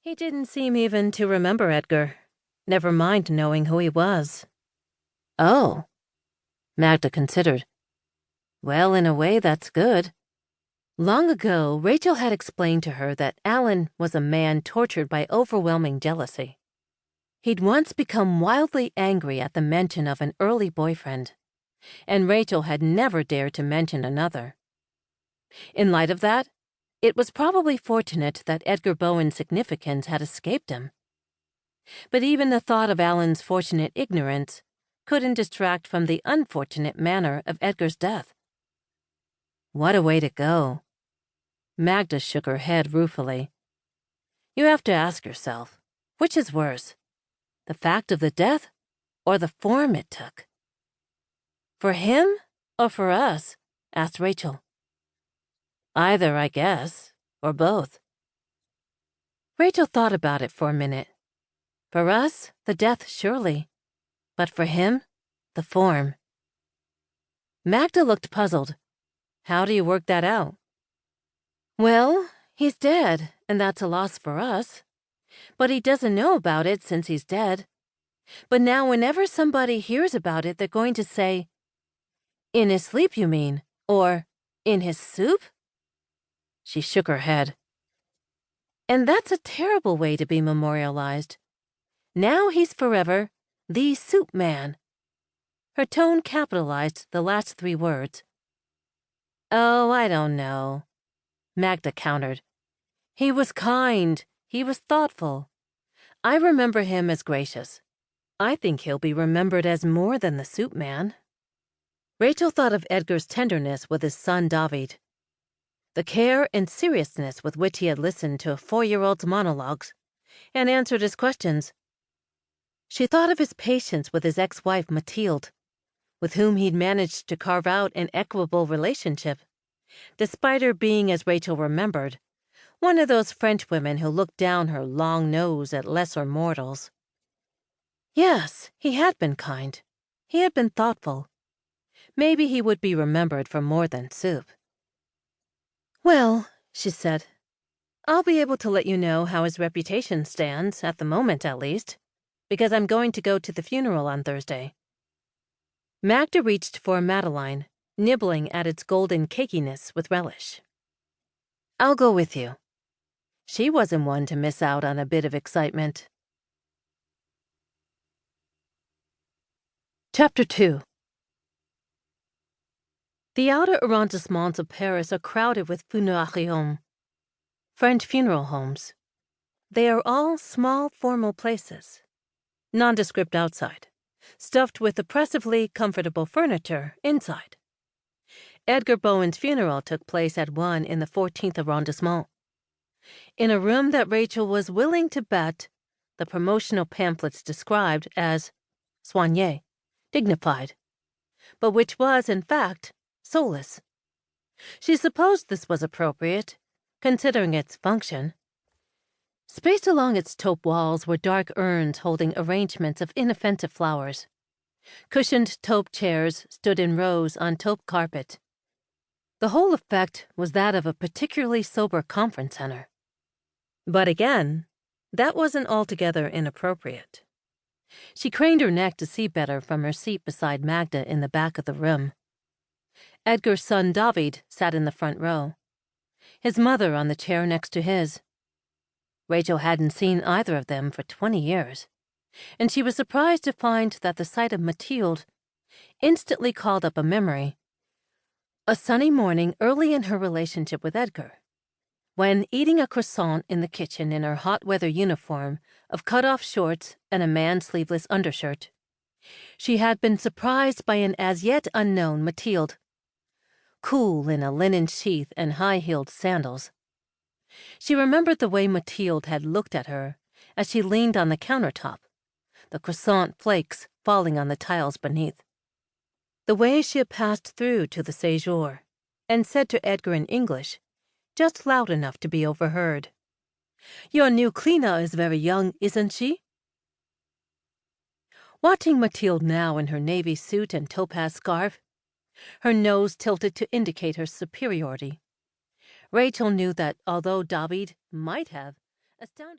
He didn't seem even to remember Edgar, never mind knowing who he was. Oh, Magda considered. Well, in a way, that's good. Long ago, Rachel had explained to her that Alan was a man tortured by overwhelming jealousy. He'd once become wildly angry at the mention of an early boyfriend, and Rachel had never dared to mention another. In light of that, it was probably fortunate that Edgar Bowen's significance had escaped him. But even the thought of Alan's fortunate ignorance couldn't distract from the unfortunate manner of Edgar's death. What a way to go. Magda shook her head ruefully. You have to ask yourself, which is worse, the fact of the death or the form it took? For him or for us? Asked Rachel. Either, I guess, or both. Rachel thought about it for a minute. For us, the death, surely. But for him, the form. Magda looked puzzled. How do you work that out? Well, he's dead, and that's a loss for us. But he doesn't know about it since he's dead. But now whenever somebody hears about it, they're going to say, "In his sleep, you mean?" Or, "In his soup?" She shook her head. And that's a terrible way to be memorialized. Now he's forever the soup man. Her tone capitalized the last three words. Oh, I don't know, Magda countered. He was kind. He was thoughtful. I remember him as gracious. I think he'll be remembered as more than the soup man. Rachel thought of Edgar's tenderness with his son David, the care and seriousness with which he had listened to a 4-year-old's monologues and answered his questions. She thought of his patience with his ex-wife Mathilde, with whom he'd managed to carve out an equable relationship, despite her being, as Rachel remembered, one of those French women who looked down her long nose at lesser mortals. Yes, he had been kind. He had been thoughtful. Maybe he would be remembered for more than soup. Well, she said, I'll be able to let you know how his reputation stands, at the moment at least, because I'm going to go to the funeral on Thursday. Magda reached for a Madeleine, nibbling at its golden cakiness with relish. I'll go with you. She wasn't one to miss out on a bit of excitement. Chapter 2. The outer arrondissements of Paris are crowded with funérailles, French funeral homes. They are all small, formal places, nondescript outside, stuffed with oppressively comfortable furniture inside. Edgar Bowen's funeral took place at one in the 14th arrondissement. In a room that Rachel was willing to bet the promotional pamphlets described as soigné, dignified, but which was, in fact, soulless. She supposed this was appropriate, considering its function. Spaced along its taupe walls were dark urns holding arrangements of inoffensive flowers. Cushioned taupe chairs stood in rows on taupe carpet. The whole effect was that of a particularly sober conference center. But again, that wasn't altogether inappropriate. She craned her neck to see better from her seat beside Magda in the back of the room. Edgar's son David sat in the front row, his mother on the chair next to his. Rachel hadn't seen either of them for 20 years, and she was surprised to find that the sight of Mathilde instantly called up a memory. A sunny morning early in her relationship with Edgar, when eating a croissant in the kitchen in her hot-weather uniform of cut-off shorts and a man-sleeveless undershirt, she had been surprised by an as-yet unknown Mathilde, cool in a linen sheath and high-heeled sandals. She remembered the way Mathilde had looked at her as she leaned on the countertop, the croissant flakes falling on the tiles beneath. The way she had passed through to the séjour and said to Edgar in English, just loud enough to be overheard, "Your new cleaner is very young, isn't she?" Watching Mathilde now in her navy suit and topaz scarf, her nose tilted to indicate her superiority, Rachel knew that although David might have astounded